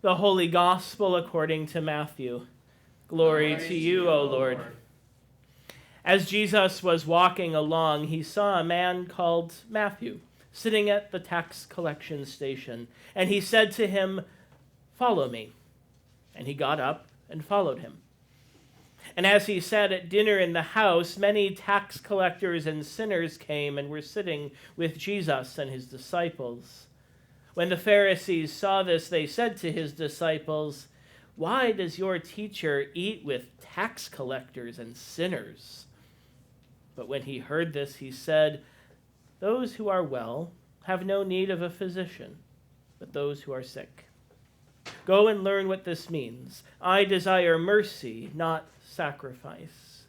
The Holy Gospel according to Matthew. Glory to you, O Lord. As Jesus was walking along, he saw a man called Matthew sitting at the tax collection station, and he said to him, "Follow me." And he got up and followed him. And as he sat at dinner in the house, many tax collectors and sinners came and were sitting with Jesus and his disciples. When the Pharisees saw this, they said to his disciples, "Why does your teacher eat with tax collectors and sinners?" But when he heard this, he said, "Those who are well have no need of a physician, but those who are sick. Go and learn what this means. I desire mercy, not sacrifice.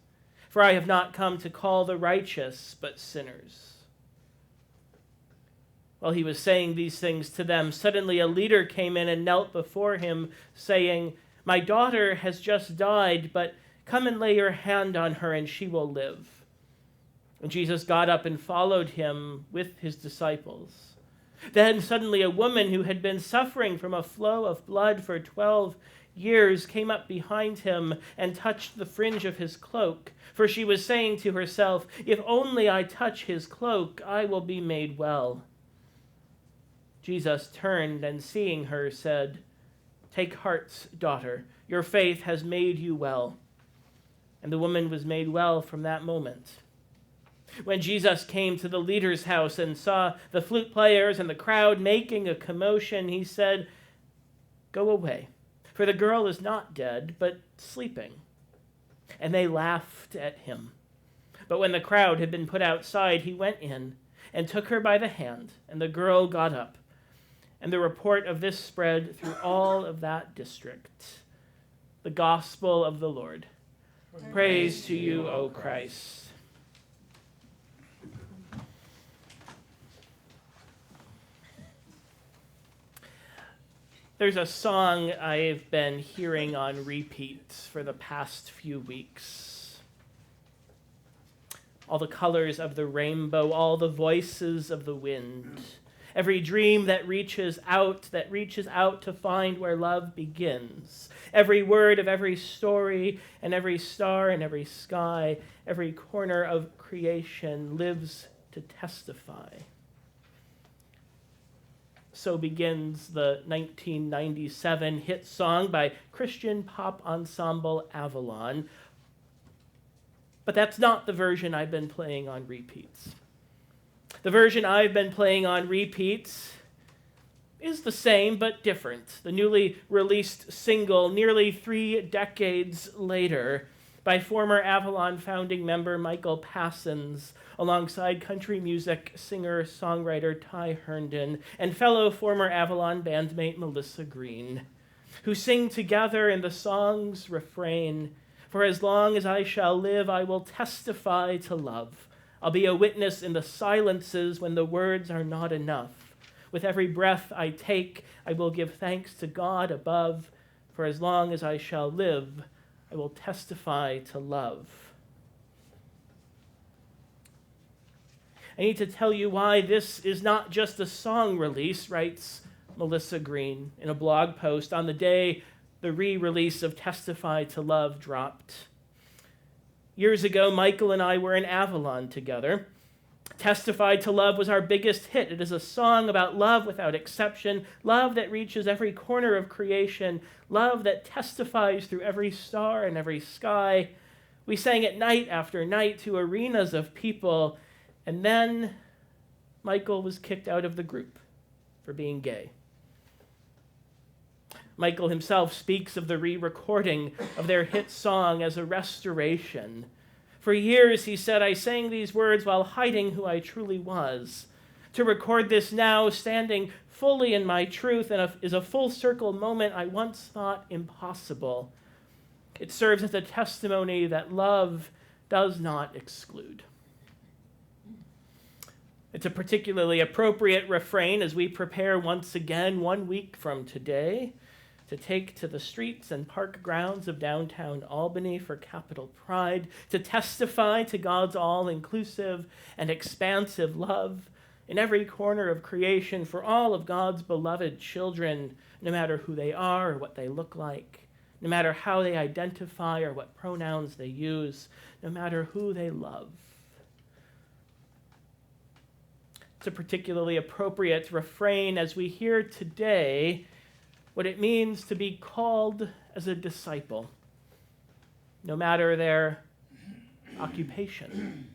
For I have not come to call the righteous, but sinners." While he was saying these things to them, suddenly a leader came in and knelt before him, saying, "My daughter has just died, but come and lay your hand on her and she will live." And Jesus got up and followed him with his disciples. Then suddenly a woman who had been suffering from a flow of blood for 12 years came up behind him and touched the fringe of his cloak, for she was saying to herself, "If only I touch his cloak, I will be made well." Jesus turned and seeing her said, "Take heart, daughter, your faith has made you well." And the woman was made well from that moment. When Jesus came to the leader's house and saw the flute players and the crowd making a commotion, he said, "Go away, for the girl is not dead, but sleeping." And they laughed at him. But when the crowd had been put outside, he went in and took her by the hand, and the girl got up. And the report of this spread through all of that district. The gospel of the Lord. Praise to you, O Christ. There's a song I've been hearing on repeat for the past few weeks. All the colors of the rainbow, all the voices of the wind. Every dream that reaches out to find where love begins. Every word of every story and every star and every sky, every corner of creation lives to testify. So begins the 1997 hit song by Christian pop ensemble Avalon. But that's not the version I've been playing on repeats. The version I've been playing on repeats is the same but different. The newly released single, nearly 3 decades later, by former Avalon founding member Michael Passons, alongside country music singer-songwriter Ty Herndon, and fellow former Avalon bandmate Melissa Green, who sing together in the song's refrain, "For as long as I shall live, I will testify to love. I'll be a witness in the silences when the words are not enough. With every breath I take, I will give thanks to God above. For as long as I shall live, I will testify to love." I need to tell you why this is not just a song release, writes Melissa Green in a blog post on the day the re-release of Testify to Love dropped. Years ago, Michael and I were in Avalon together. Testify to Love was our biggest hit. It is a song about love without exception, love that reaches every corner of creation, love that testifies through every star and every sky. We sang it night after night to arenas of people, and then Michael was kicked out of the group for being gay. Michael himself speaks of the re-recording of their hit song as a restoration. For years, he said, I sang these words while hiding who I truly was. To record this now, standing fully in my truth, is a full circle moment I once thought impossible. It serves as a testimony that love does not exclude. It's a particularly appropriate refrain as we prepare once again 1 week from today to take to the streets and park grounds of downtown Albany for Capital Pride, to testify to God's all-inclusive and expansive love, in every corner of creation for all of God's beloved children, no matter who they are or what they look like, no matter how they identify or what pronouns they use, no matter who they love. It's a particularly appropriate refrain as we hear today what it means to be called as a disciple, no matter their occupation,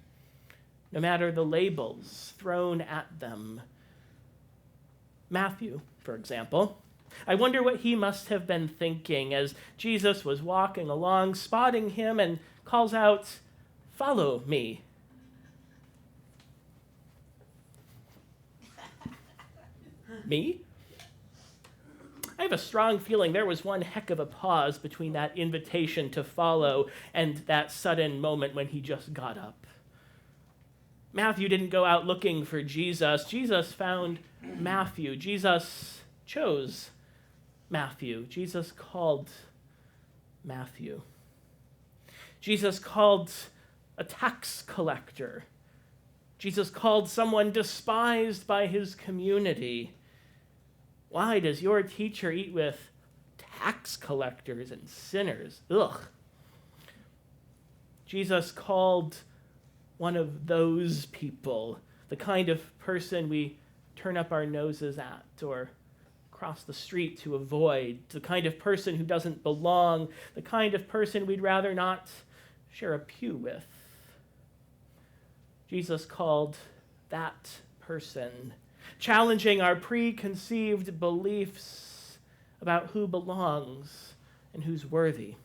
no matter the labels thrown at them. Matthew, for example, I wonder what he must have been thinking as Jesus was walking along, spotting him, and calls out, "Follow me." Me? I have a strong feeling there was one heck of a pause between that invitation to follow and that sudden moment when he just got up. Matthew didn't go out looking for Jesus. Jesus found Matthew. Jesus chose Matthew. Jesus called Matthew. Jesus called a tax collector. Jesus called someone despised by his community. Why does your teacher eat with tax collectors and sinners? Ugh. Jesus called one of those people, the kind of person we turn up our noses at or cross the street to avoid, the kind of person who doesn't belong, the kind of person we'd rather not share a pew with. Jesus called that person, challenging our preconceived beliefs about who belongs and who's worthy.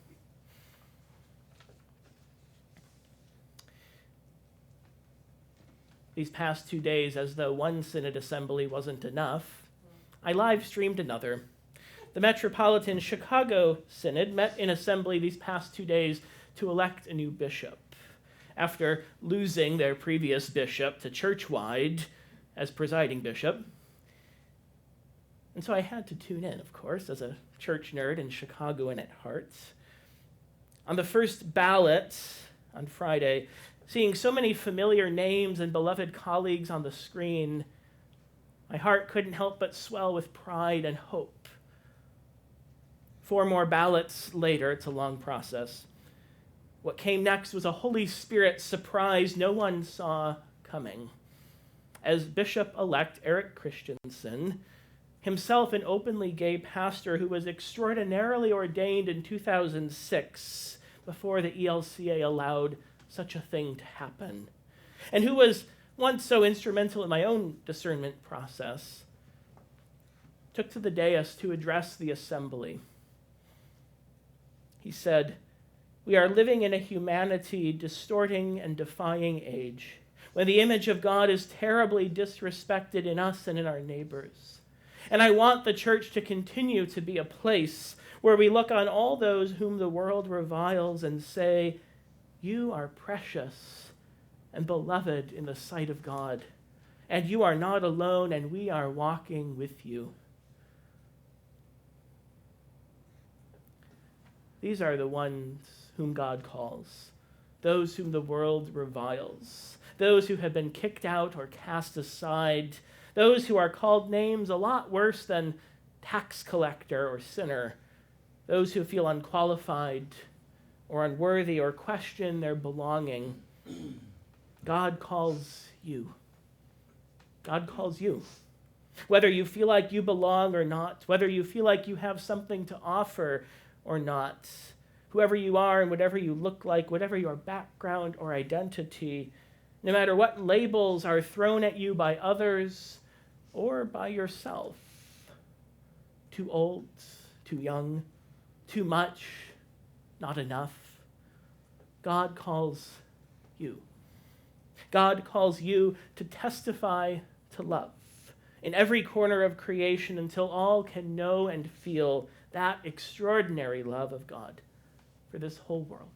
These past 2 days, as though one synod assembly wasn't enough, I live-streamed another. The Metropolitan Chicago Synod met in assembly these past 2 days to elect a new bishop, after losing their previous bishop to churchwide as presiding bishop. And so I had to tune in, of course, as a church nerd and Chicagoan at heart. On the first ballot on Friday, seeing so many familiar names and beloved colleagues on the screen, my heart couldn't help but swell with pride and hope. 4 more ballots later, it's a long process. What came next was a Holy Spirit surprise no one saw coming, as Bishop-elect Eric Christensen, himself an openly gay pastor who was extraordinarily ordained in 2006 before the ELCA allowed such a thing to happen, and who was once so instrumental in my own discernment process, took to the dais to address the assembly. He said, "We are living in a humanity distorting and defying age, when the image of God is terribly disrespected in us and in our neighbors. And I want the church to continue to be a place where we look on all those whom the world reviles and say, 'You are precious and beloved in the sight of God, and you are not alone, and we are walking with you.'" These are the ones whom God calls, those whom the world reviles, those who have been kicked out or cast aside, those who are called names a lot worse than tax collector or sinner, those who feel unqualified or unworthy or question their belonging. God calls you. God calls you. Whether you feel like you belong or not, whether you feel like you have something to offer or not, whoever you are and whatever you look like, whatever your background or identity, no matter what labels are thrown at you by others or by yourself, too old, too young, too much, not enough, God calls you. God calls you to testify to love in every corner of creation until all can know and feel that extraordinary love of God for this whole world.